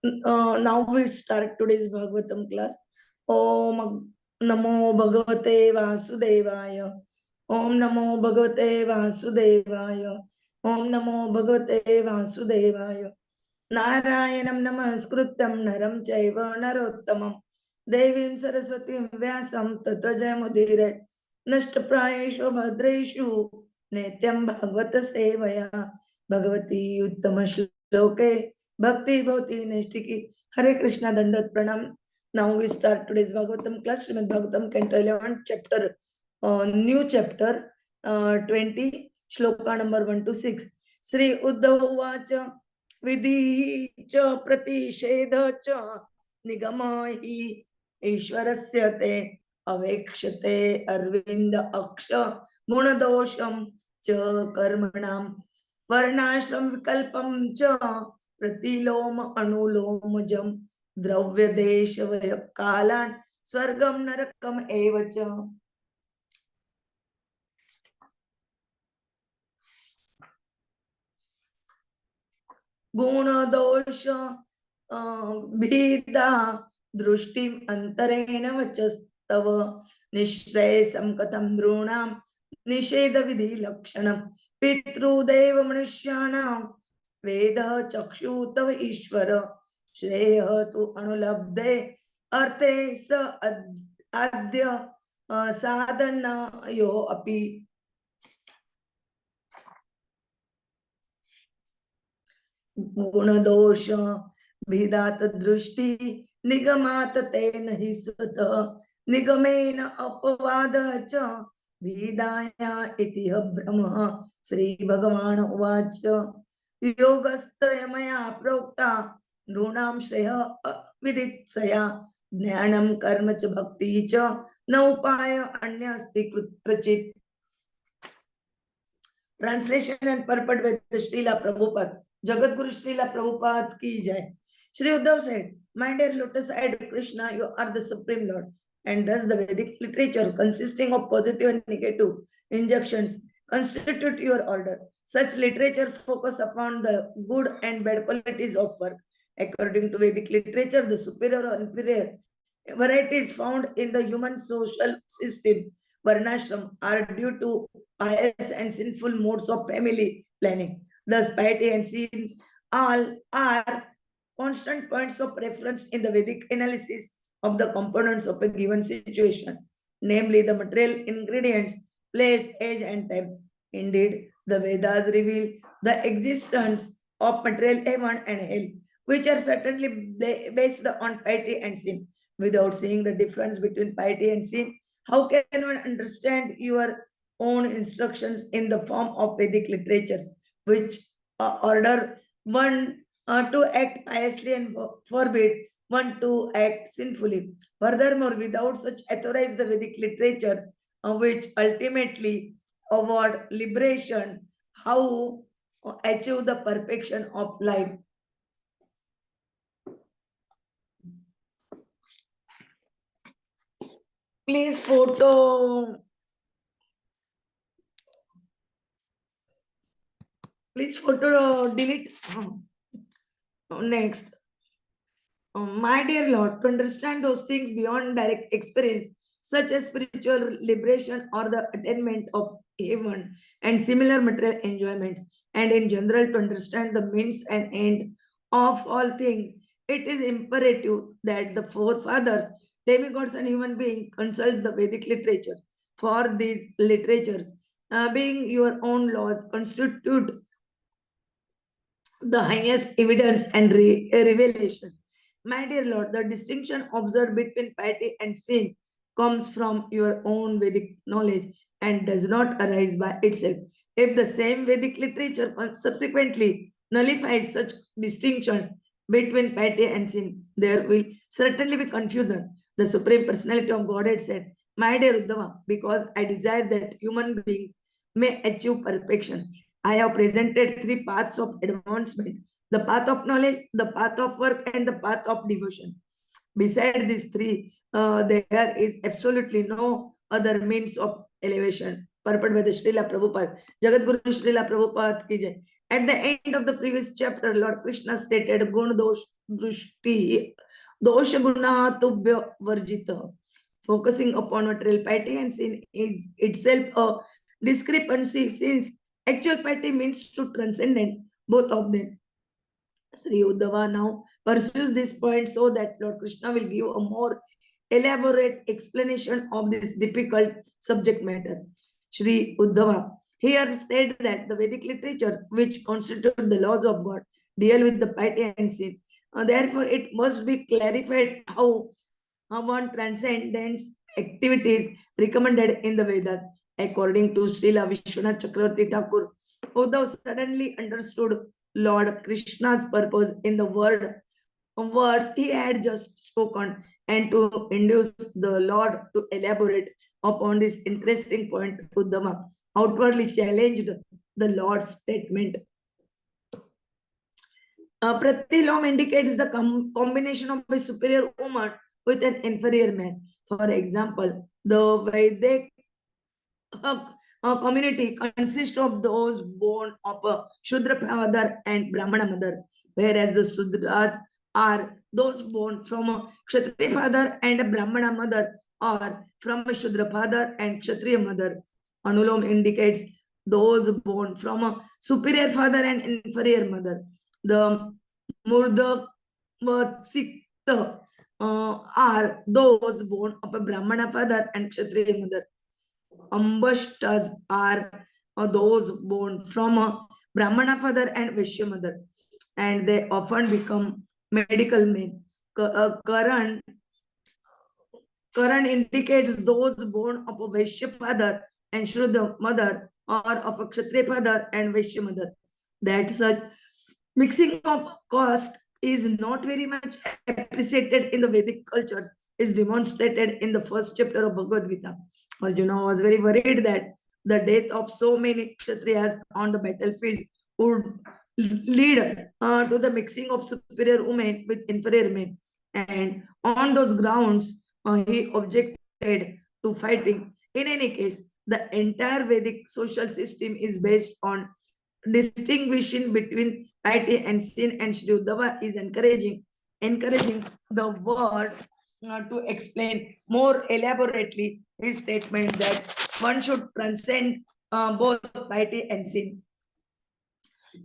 Now we start today's Bhagavatam class. Om Namo Bhagavate Vasudevaya. Om Namo Bhagavate Vasudevaya. Om Namo Bhagavate Vasudevaya. Narayanam Namaskrutam Naram Chaiva Narottamam. Devim Saraswatim Vyasam Tato Jayamudire. Nashtaprayeshu Bhadreshu Netyam Bhagavata Sevaya. Bhagavati Uttama Shloke. Bhakti Bhavati Nestiki. Hare Krishna Dandat Pranam. Now we start today's Bhagavatam class. Srimad Bhagwatam, Canto 11, chapter, new chapter 20, shloka number 1 to 6. Sri Uddhava Vacha Vidhi cha Pratishedha cha Nigama hi Ishwarasya te Avekshate Arvinda Aksha Gunadosham cha Karmanam Varnashram Vikalpam cha Pratiloma Anulomajam Dravya Desha Vaya Kalan Swargam Narakam Evacha. Guna Dosha Bhida Drushtim Antarena Vachastava Nishresam Katam Drunam Nisheda Vidhi Lakshanam Pitru Deva Manushyanam Veda Chakshu Tava Ishvara Shreya Tu Anulabde Arte Sa Adya Sadhana Yo Api गुणदोष भेदात दृष्टि निगमात तेन हि स्वत निगमेन अपवाद च भेदाया इति भ्रमः श्री भगवान उवाच योगस्त्रय मया प्रोक्ता नृणां श्रेय विदित्सया ज्ञानं कर्म च भक्ति च न उपाय अन्यस्ति कृतचित्. Translation and purport by the Srila Prabhupada. Jagat Guru Srila Prabhupada ki jai. Shri Uddhav said, my dear lotus-eyed Krishna, you are the Supreme Lord. And thus the Vedic literatures consisting of positive and negative injunctions constitute your order. Such literature focus upon the good and bad qualities of work. According to Vedic literature, the superior or inferior varieties found in the human social system, varnashram, are due to pious and sinful modes of family planning. Thus, piety and sin all are constant points of reference in the Vedic analysis of the components of a given situation, namely the material ingredients, place, age, and time. Indeed, the Vedas reveal the existence of material heaven and hell, which are certainly based on piety and sin. Without seeing the difference between piety and sin, how can one understand your own instructions in the form of Vedic literatures, which order one to act piously and forbid one to act sinfully? Furthermore, without such authorized Vedic literatures, which ultimately award liberation, how achieve the perfection of life? Please photo delete. Next. My dear Lord, to understand those things beyond direct experience, such as spiritual liberation or the attainment of heaven and similar material enjoyments, and in general to understand the means and end of all things, it is imperative that the forefathers, demigods and human beings consult the Vedic literature. For these literatures, being your own laws, constitute the highest evidence and revelation. My dear Lord, the distinction observed between piety and sin comes from your own Vedic knowledge and does not arise by itself. If the same Vedic literature subsequently nullifies such distinction between piety and sin, there will certainly be confusion. The Supreme Personality of Godhead said, my dear Uddhava, because I desire that human beings may achieve perfection, I have presented three paths of advancement: the path of knowledge, the path of work, and the path of devotion. Beside these three, there is absolutely no other means of elevation. Purport by the Srila Prabhupada. Jagat Guru Srila Prabhupada ki jai. At the end of the previous chapter, Lord Krishna stated Gun Dosh drushti dosha guna tubhya varjita. Focusing upon material piety and sin is itself a discrepancy, since actual piety means to transcend both of them. Sri Uddhava now pursues this point so that Lord Krishna will give a more elaborate explanation of this difficult subject matter. Sri Uddhava here stated that the Vedic literature, which constitute the laws of God, deal with the piety and sin. Therefore, it must be clarified how one transcendence activities recommended in the Vedas. According to Srila Vishwanath Chakravarti Thakur, Uddhav suddenly understood Lord Krishna's purpose in the words he had just spoken, and to induce the Lord to elaborate upon this interesting point, Uddhava outwardly challenged the Lord's statement. Pratilom indicates the combination of a superior woman with an inferior man. For example, the Vedic community consists of those born of a Shudra father and Brahmana mother, whereas the Sudras are those born from a Kshatriya father and a Brahmana mother, or from a Shudra father and Kshatriya mother. Anulom indicates those born from a superior father and inferior mother. The Murdavasikta are those born of a Brahmana father and Kshatriya mother. Ambashtas are those born from a Brahmana father and Vaishya mother, and they often become medical men. Karan indicates those born of a Vaishya father and Shruddha mother, or of a Kshatriya father and Vaishya mother. That such mixing of caste is not very much appreciated in the Vedic culture is demonstrated in the first chapter of Bhagavad Gita. Arjuna was very worried that the death of so many Kshatriyas on the battlefield would lead to the mixing of superior women with inferior men. And on those grounds, he objected to fighting. In any case, the entire Vedic social system is based on distinguishing between piety and sin, and Sri Uddhava is encouraging the world to explain more elaborately his statement that one should transcend both piety and sin.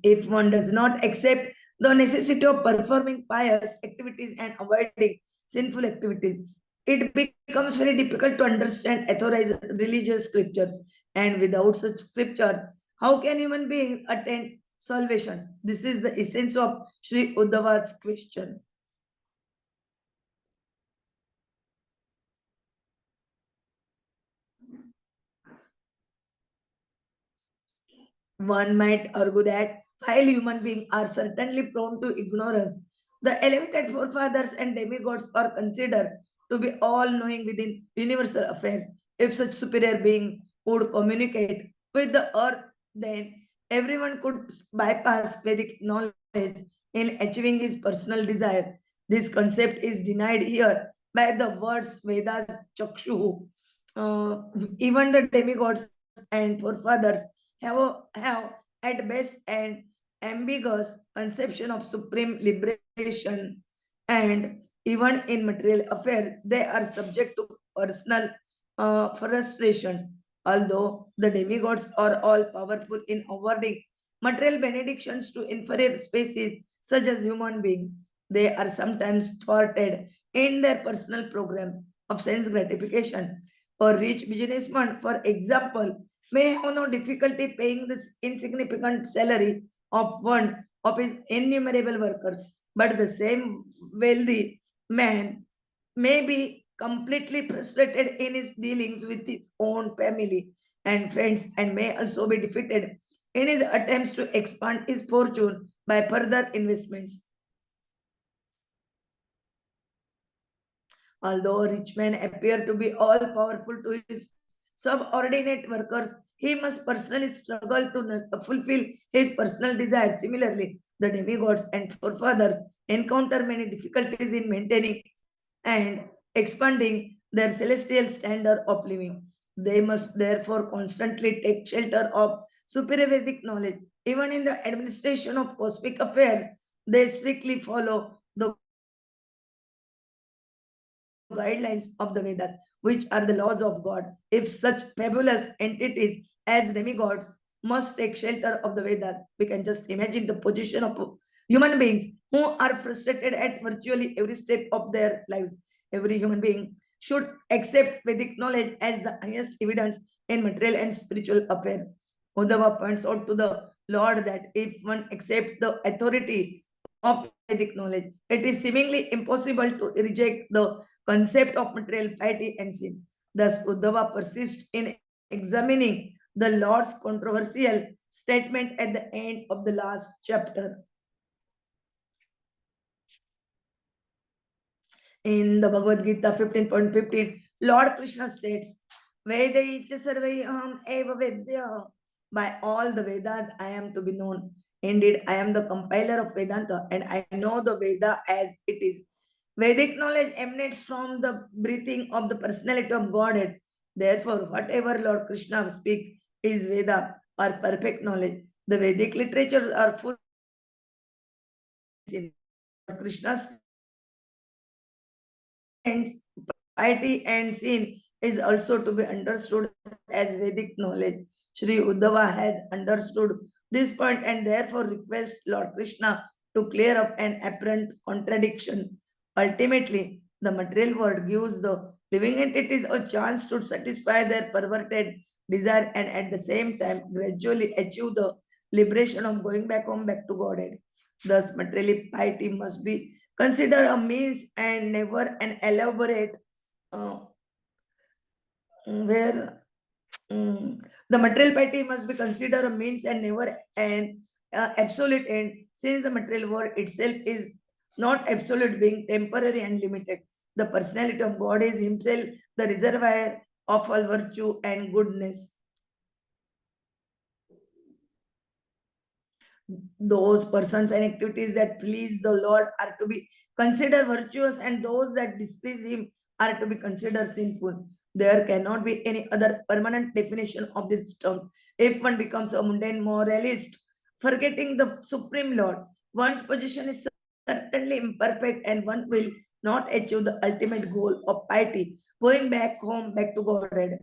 If one does not accept the necessity of performing pious activities and avoiding sinful activities, it becomes very difficult to understand authorized religious scripture. And without such scripture, how can human beings attain salvation? This is the essence of Sri Uddhava's question. One might argue that while human beings are certainly prone to ignorance, the elevated forefathers and demigods are considered to be all-knowing within universal affairs. If such superior being would communicate with the earth, then everyone could bypass Vedic knowledge in achieving his personal desire. This concept is denied here by the words Vedas Chakshu. Even the demigods and forefathers have at best an ambiguous conception of supreme liberation, and even in material affairs they are subject to personal frustration. Although the demigods are all powerful in awarding material benedictions to inferior species such as human beings, they are sometimes thwarted in their personal program of sense gratification. A rich businessman, for example, may have no difficulty paying this insignificant salary of one of his innumerable workers, but the same wealthy man may be completely frustrated in his dealings with his own family and friends, and may also be defeated in his attempts to expand his fortune by further investments. Although a rich man appear to be all powerful to his subordinate workers, he must personally struggle to fulfill his personal desires. Similarly, the demigods and forefathers encounter many difficulties in maintaining and expanding their celestial standard of living. They must therefore constantly take shelter of superior Vedic knowledge. Even in the administration of cosmic affairs, they strictly follow the guidelines of the Vedas, which are the laws of God. If such fabulous entities as demigods must take shelter of the Vedas, we can just imagine the position of human beings who are frustrated at virtually every step of their lives. Every human being should accept Vedic knowledge as the highest evidence in material and spiritual affairs. Uddhava points out to the Lord that if one accepts the authority of Vedic knowledge, it is seemingly impossible to reject the concept of material piety and sin. Thus, Uddhava persists in examining the Lord's controversial statement at the end of the last chapter. In the Bhagavad Gita 15.15, Lord Krishna states, Vedaicha sarvai aham eva vedya. By all the Vedas, I am to be known. Indeed, I am the compiler of Vedanta and I know the Veda as it is. Vedic knowledge emanates from the breathing of the personality of Godhead. Therefore, whatever Lord Krishna speaks is Veda or perfect knowledge. The Vedic literatures are full of Krishna's and piety and sin is also to be understood as Vedic knowledge. Sri Uddhava has understood this point and therefore requests Lord Krishna to clear up an apparent contradiction. Ultimately, the material world gives the living entities a chance to satisfy their perverted desire and at the same time gradually achieve the liberation of going back home, back to Godhead. Thus, materially piety must be considered a means and never an elaborate uh, where the material piety must be considered a means and never an absolute end, since the material world itself is not absolute, being temporary and limited. The personality of God is himself the reservoir of all virtue and goodness. Those persons and activities that please the Lord are to be considered virtuous, and those that displease him are to be considered sinful. There cannot be any other permanent definition of this term. If one becomes a mundane moralist, forgetting the Supreme Lord, one's position is certainly imperfect and one will not achieve the ultimate goal of piety, going back home, back to Godhead.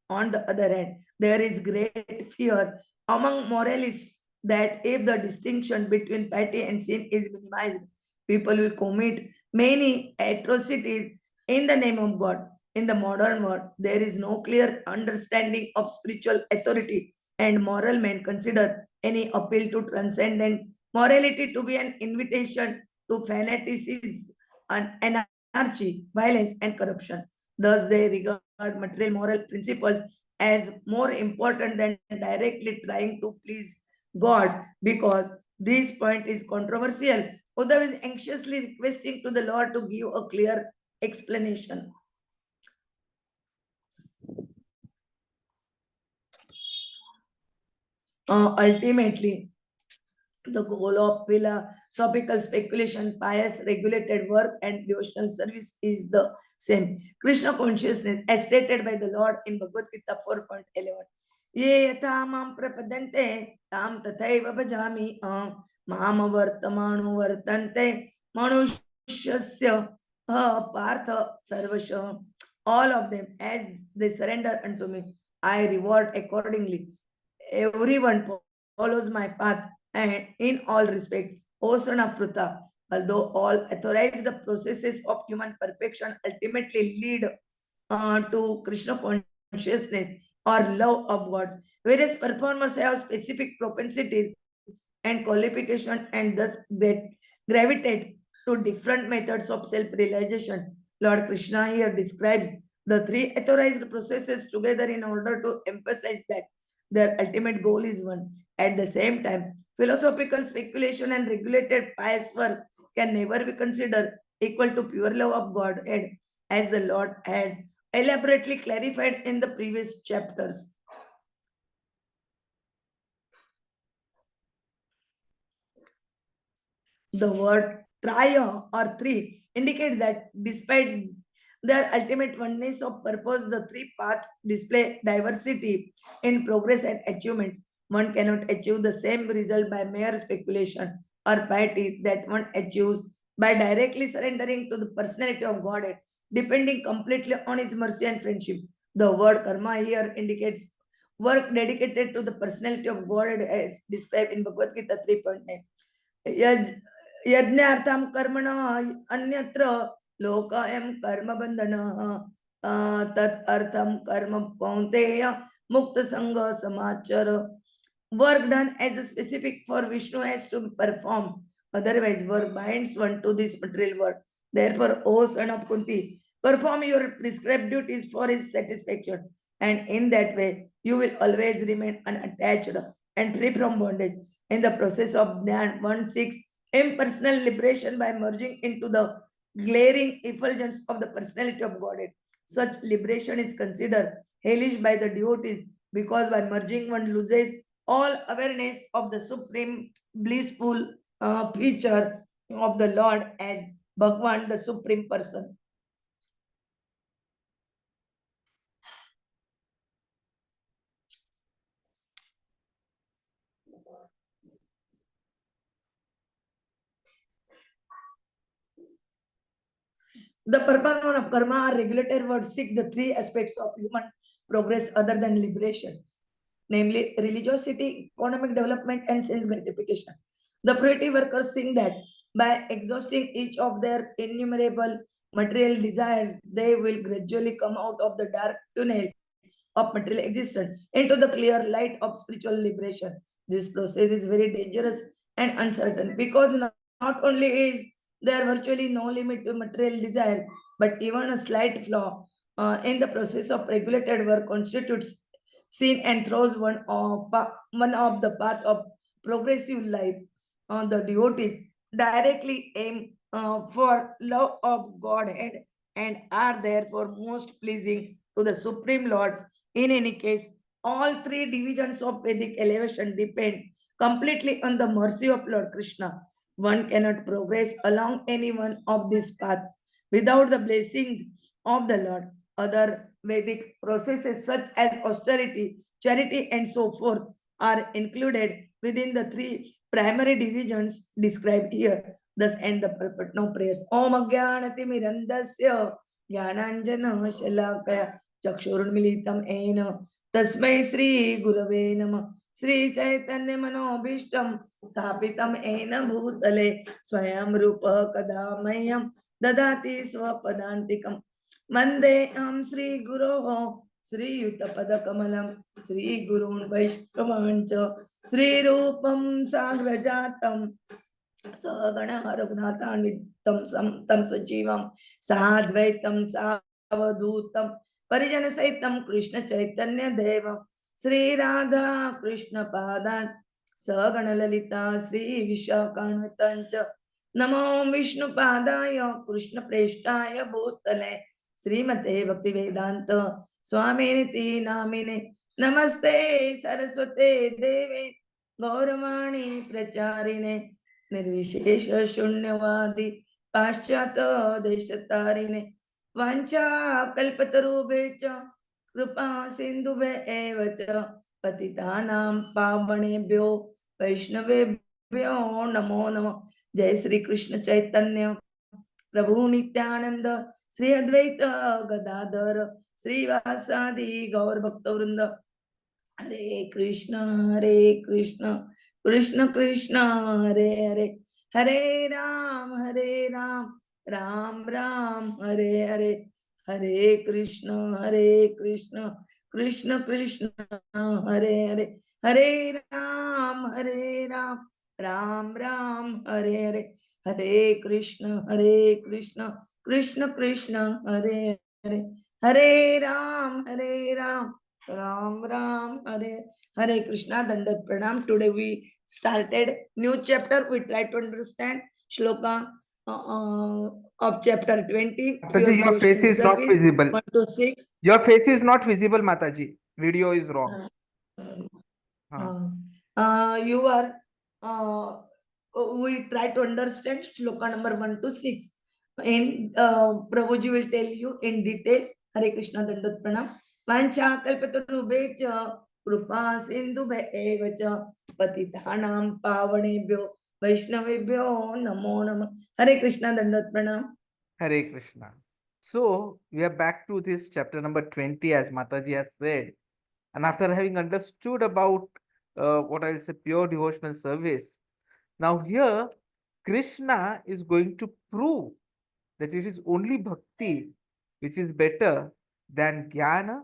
On the other hand, there is great fear among moralists that if the distinction between piety and sin is minimized, people will commit many atrocities in the name of God. In the modern world, there is no clear understanding of spiritual authority, and moral men consider any appeal to transcendent morality to be an invitation to fanaticism, anarchy, violence, and corruption. Thus, they regard material moral principles as more important than directly trying to please God. Because this point is controversial, Uddhav is anxiously requesting to the Lord to give a clear explanation. Ultimately, the goal of philosophical speculation, pious regulated work, and devotional service is the same. Krishna consciousness, as stated by the Lord in Bhagavad Gita 4.11. Ye yatha mam prapadante tam tathaiva bhajami mam vartamanu vartante manushasya partha sarvasha. All of them, as they surrender unto me, I reward accordingly. Everyone follows my path and in all respect, O son of Pruta, although all authorized processes of human perfection ultimately lead to Krishna consciousness or love of God, various performers have specific propensities and qualification and thus they gravitate to different methods of self-realization. Lord Krishna here describes the three authorized processes together in order to emphasize that their ultimate goal is one. At the same time, philosophical speculation and regulated pious work can never be considered equal to pure love of Godhead, as the Lord has elaborately clarified in the previous chapters. The word traya or three indicates that despite their ultimate oneness of purpose, the three paths display diversity in progress and achievement. One cannot achieve the same result by mere speculation or piety that one achieves by directly surrendering to the personality of Godhead, depending completely on His mercy and friendship. The word karma here indicates work dedicated to the personality of Godhead as described in Bhagavad Gita 3.9. Yajnartham karmana anyatra lokayam karma bandhana tat artham karma paunteya mukta sangha samachara. Work done as a specific for Vishnu has to be performed. Otherwise, work binds one to this material world. Therefore, O son of Kunti, perform your prescribed duties for his satisfaction. And in that way, you will always remain unattached and free from bondage. In the process of Dhyan 1.6, impersonal liberation by merging into the glaring effulgence of the personality of Godhead. Such liberation is considered hellish by the devotees because by merging one loses all awareness of the supreme blissful feature of the Lord as Bhagwan, the supreme person. The purpose of karma are regulated words seek the three aspects of human progress other than liberation, namely religiosity, economic development, and sense gratification. The primitive workers think that by exhausting each of their innumerable material desires, they will gradually come out of the dark tunnel of material existence into the clear light of spiritual liberation. This process is very dangerous and uncertain because not only is there virtually no limit to material desire, but even a slight flaw in the process of regulated work constitutes sin and throws one of the path of progressive life. The devotees directly aim for love of Godhead and are therefore most pleasing to the Supreme Lord. In any case, all three divisions of Vedic elevation depend completely on the mercy of Lord Krishna. One cannot progress along any one of these paths without the blessings of the Lord. Other Vedic processes such as austerity, charity, and so forth are included within the three primary divisions described here. Thus end the purport. Now prayers. Om Agyanati Mirandasya Jnananjana Shalakaya चक्षुरुन्मीलितं येन तस्मै श्री गुरवे नमः श्री चैतन्य मनोभीष्टं स्थापितं येन भूतले स्वयं रूपः कदा मह्यं ददाति स्वपदान्तिकं वन्देऽहं श्री गुरोः श्रीयुतपदकमलं श्रीगुरून् वैष्णवान् च श्रीरूपं साग्रजातं सगण रघुनाथान्वितं तं सजीवं साद्वैतं सावधूतं परिजन सहितं कृष्ण चैतन्य देव श्री राधा कृष्ण पादान सगण ललिता श्री विशाखान्वितांच नमो विष्णु पादाय कृष्ण प्रेष्ठाय भूतले श्रीमते भक्ति वेदांत स्वामिनिति नामिने नमस्ते सरस्वते देवे गौरवाणी प्रचारिणे निर्विशेष शून्यवादी पाश्चात देशतारिणे वांछा कल्पतरुभ्यश्च कृपा सिन्धुभ्य एव च पतितानां पावनेभ्यो वैष्णवेभ्यो नमो नमः। जय श्री कृष्ण चैतन्य प्रभु नित्यानंद श्री अद्वैत गदाधर श्रीवासादि गौर भक्तवृंद हरे Krishna Krishna Krishna Hare Hare Hare Ram Ram Ram Hare Hare Hare Krishna Krishna Krishna Hare Hare Hare Ram Ram Ram Hare Hare Hare Krishna Krishna Krishna Hare Hare Hare Ram Ram Ram Hare Hare Krishna. Dandat pranam. Today we started new chapter. We try to understand shloka of chapter 20. Mataji, your face is not visible. 1 to 6. Your face is not visible, Mataji. Video is wrong. You are we try to understand shloka number 1 to 6 and Prabhuji will tell you in detail. Hare Krishna. Dandat pranam. वांछा कल्पतरुभ्यश्च कृपा सिन्धुभ्य एव च पतितानां पावनेभ्यो वैष्णवेभ्यो नमो नमः. Hare Krishna, Dandat Pranam. Hare Krishna. So we are back to this chapter number 20, as Mataji has said. And after having understood about what I will say pure devotional service, now here Krishna is going to prove that it is only bhakti which is better than jnana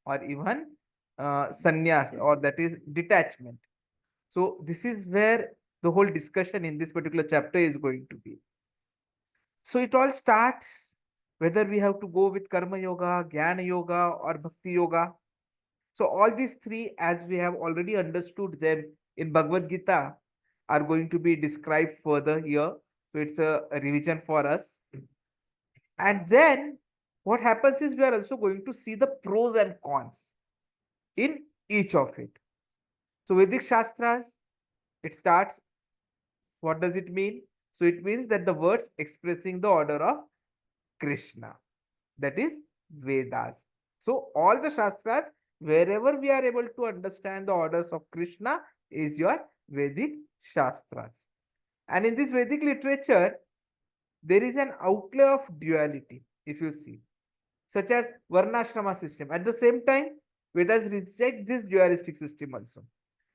or even sannyas, or that is detachment. So this is where the whole discussion in this particular chapter is going to be. So it all starts whether we have to go with karma yoga, jnana yoga, or bhakti yoga. So all these three, as we have already understood them in Bhagavad Gita, are going to be described further here. So it's a revision for us. And then what happens is we are also going to see the pros and cons in each of it. So Vedic Shastras, it starts, what does it mean? So it means that the words expressing the order of Krishna, that is Vedas. So all the Shastras, wherever we are able to understand the orders of Krishna, is your Vedic Shastras. And in this Vedic literature, there is an outlay of duality, if you see, such as Varnashrama system. At the same time, Vedas reject this dualistic system also.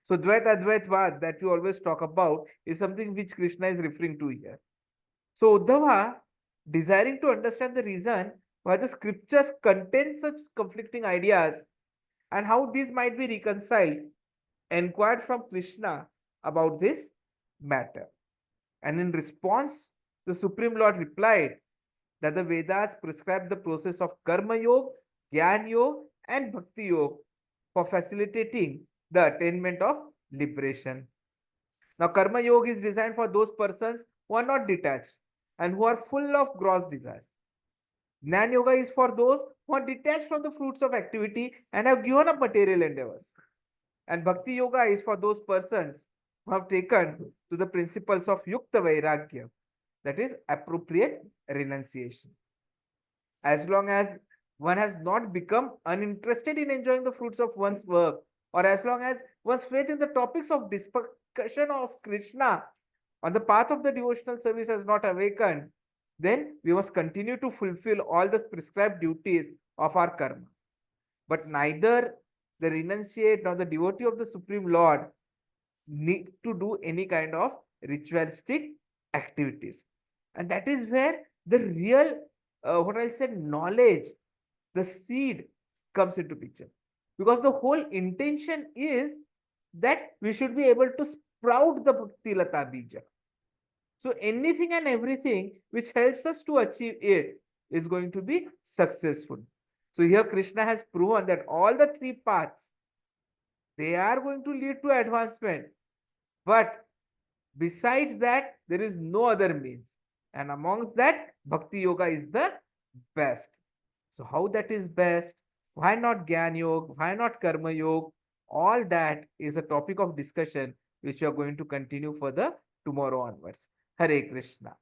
So Dvait Advait Vad that you always talk about is something which Krishna is referring to here. So Uddhava, desiring to understand the reason why the scriptures contain such conflicting ideas and how these might be reconciled, inquired from Krishna about this matter. And in response, the Supreme Lord replied that the Vedas prescribe the process of Karma Yoga, Jnana Yoga, and Bhakti Yoga for facilitating the attainment of liberation. Now, Karma Yoga is designed for those persons who are not detached and who are full of gross desires. Jnana Yoga is for those who are detached from the fruits of activity and have given up material endeavors. And Bhakti Yoga is for those persons who have taken to the principles of Yukta Vairagya, that is appropriate renunciation. As long as one has not become uninterested in enjoying the fruits of one's work, or as long as one's faith in the topics of discussion of Krishna on the path of the devotional service has not awakened, then we must continue to fulfill all the prescribed duties of our karma. But neither the renunciate nor the devotee of the Supreme Lord need to do any kind of ritualistic activities. And that is where the real, what I'll say, knowledge, the seed comes into picture. Because the whole intention is that we should be able to sprout the Bhakti Lata Bija. So anything and everything which helps us to achieve it is going to be successful. So here Krishna has proven that all the three paths, they are going to lead to advancement. But besides that, there is no other means. And amongst that, Bhakti Yoga is the best. So how that is best? Why not Gyan Yoga? Why not Karma Yoga? All that is a topic of discussion which we are going to continue further tomorrow onwards. Hare Krishna.